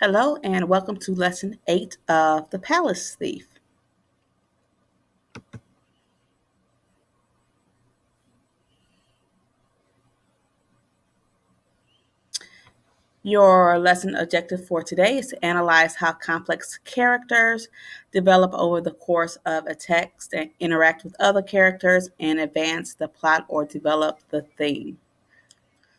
Hello and welcome to lesson 8 of The Palace Thief. Your lesson objective for today is to analyze how complex characters develop over the course of a text and interact with other characters and advance the plot or develop the theme.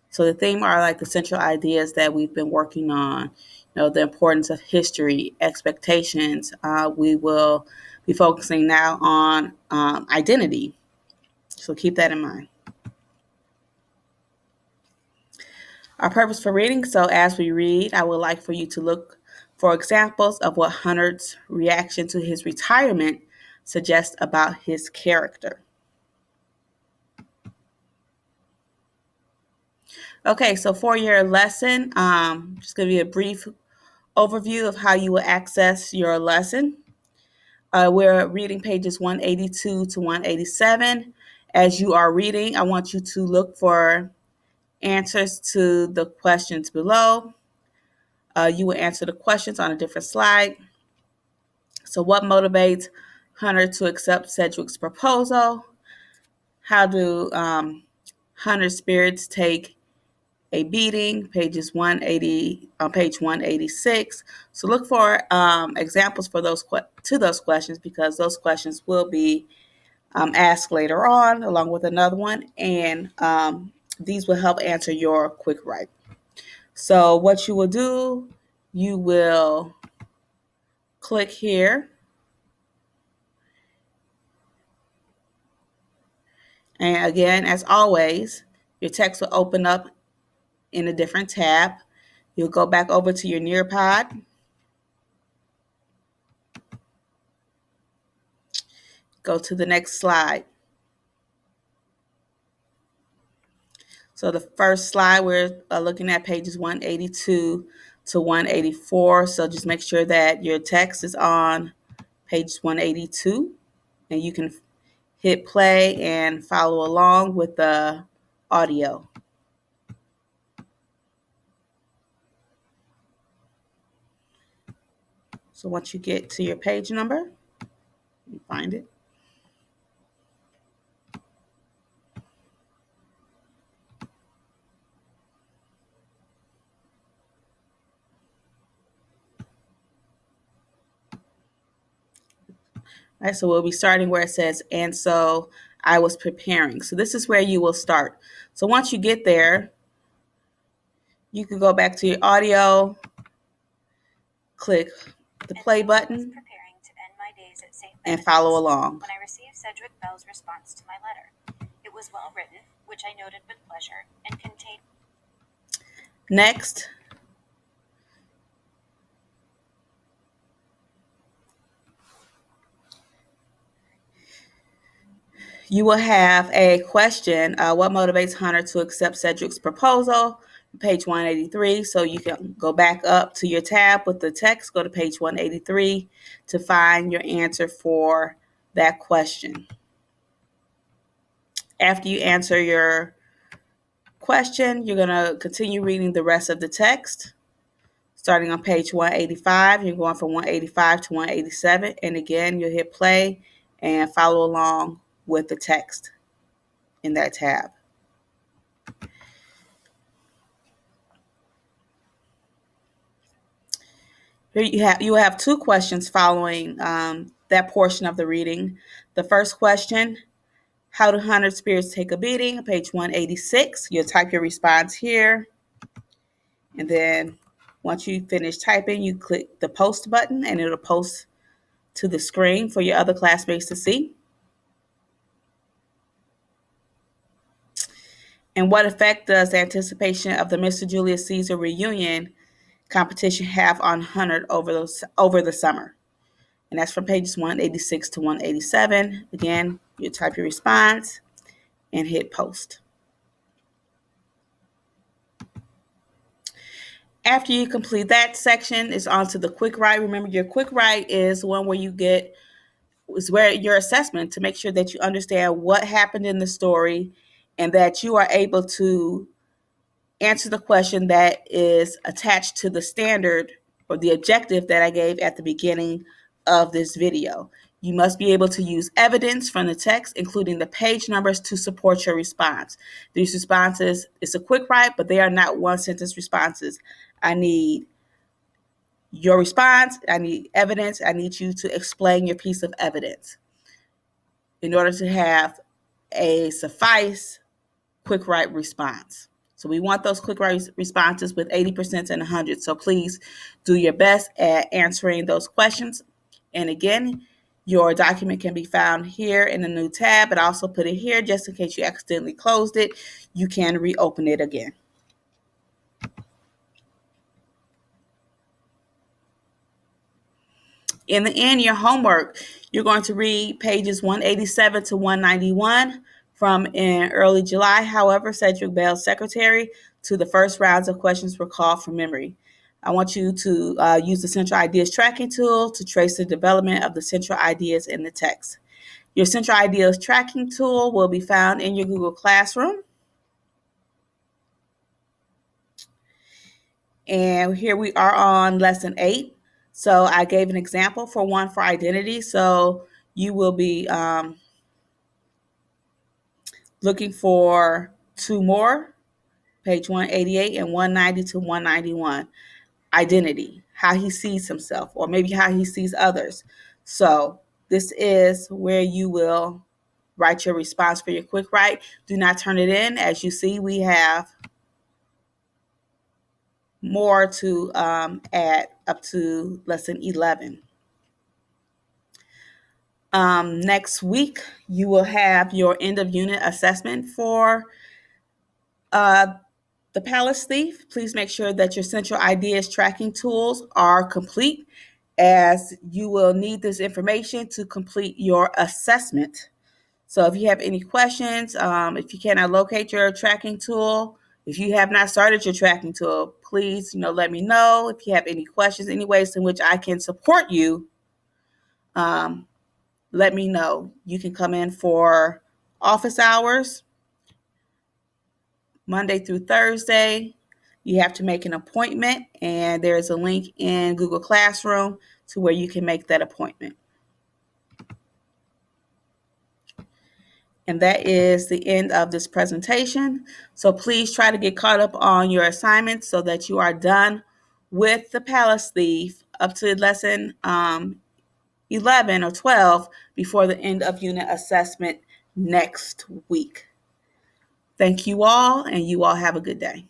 So the theme are like the central ideas that we've been working on, the importance of history, expectations. We will be focusing now on identity. So keep that in mind. Our purpose for reading, so as we read, I would like for you to look for examples of what Hunter's reaction to his retirement suggests about his character. Okay, so for your lesson, just going to be a brief overview of how you will access your lesson. We're reading pages 182 to 187. As you are reading, I want you to look for answers to the questions below. You will answer the questions on a different slide. So, what motivates Hunter to accept Cedric's proposal? How do Hunter's spirits take a beating? Pages 180 on page 186. So, look for examples for those questions because those questions will be asked later on, along with another one, and these will help answer your quick write. So, what you will do, you will click here. And again, as always, your text will open up in a different tab. You'll go back over to your Nearpod. Go to the next slide. So the first slide, we're looking at pages 182 to 184. So just make sure that your text is on page 182 and you can hit play and follow along with the audio. So once you get to your page number, you find it. All right, so we'll be starting where it says, and so I was preparing. So this is where you will start. So once you get there, you can go back to your audio, click the play button, and follow along. When I received Cedric Bell's response to my letter, it was well written, which I noted with pleasure, and contained. Next, you will have a question, what motivates Hunter to accept Cedric's proposal? Page 183. So you can go back up to your tab with the text, go to page 183 to find your answer for that question. After you answer your question, you're going to continue reading the rest of the text. Starting on page 185, you're going from 185 to 187. And again, you'll hit play and follow along with the text in that tab. Here you have two questions following that portion of the reading. The first question, how do Hunter's spirits take a beating? Page 186. You'll type your response here. And then once you finish typing, you click the post button and it'll post to the screen for your other classmates to see. And what effect does the anticipation of the Mr. Julius Caesar reunion competition have on Hunter over the summer? And that's from pages 186 to 187. Again, you type your response and hit post. After you complete that section, it's on to the quick write. Remember, your quick write is one where is where your assessment to make sure that you understand what happened in the story and that you are able to answer the question that is attached to the standard or the objective that I gave at the beginning of this video. You must be able to use evidence from the text, including the page numbers, to support your response. These responses, it's a quick write, but they are not one-sentence responses. I need your response, I need evidence, I need you to explain your piece of evidence in order to have a suffice quick write response. So we want those quick write responses with 80% and 100. So please do your best at answering those questions. And again, your document can be found here in the new tab, but I also put it here just in case you accidentally closed it. You can reopen it again. In the end, your homework, you're going to read pages 187 to 191 from in early July. However, Cedric Bell's secretary to the first rounds of questions were called from memory. I want you to use the Central Ideas tracking tool to trace the development of the central ideas in the text. Your Central Ideas tracking tool will be found in your Google Classroom. And here we are on lesson 8. So I gave an example for one for identity. So you will be looking for 2 more, page 188 and 190 to 191. Identity, how he sees himself, or maybe how he sees others. So this is where you will write your response for your quick write. Do not turn it in. As you see, we have more to add up to lesson 11. Next week, you will have your end of unit assessment for the Palace Thief. Please make sure that your Central Ideas tracking tools are complete, as you will need this information to complete your assessment. So if you have any questions, if you cannot locate your tracking tool, if you have not started your tracking tool, please, let me know. If you have any questions, any ways in which I can support you, let me know. You can come in for office hours, Monday through Thursday. You have to make an appointment, and there's a link in Google Classroom to where you can make that appointment. And that is the end of this presentation. So please try to get caught up on your assignments so that you are done with the Palace Thief up to lesson 11 or 12 before the end of unit assessment next week. Thank you all, and you all have a good day.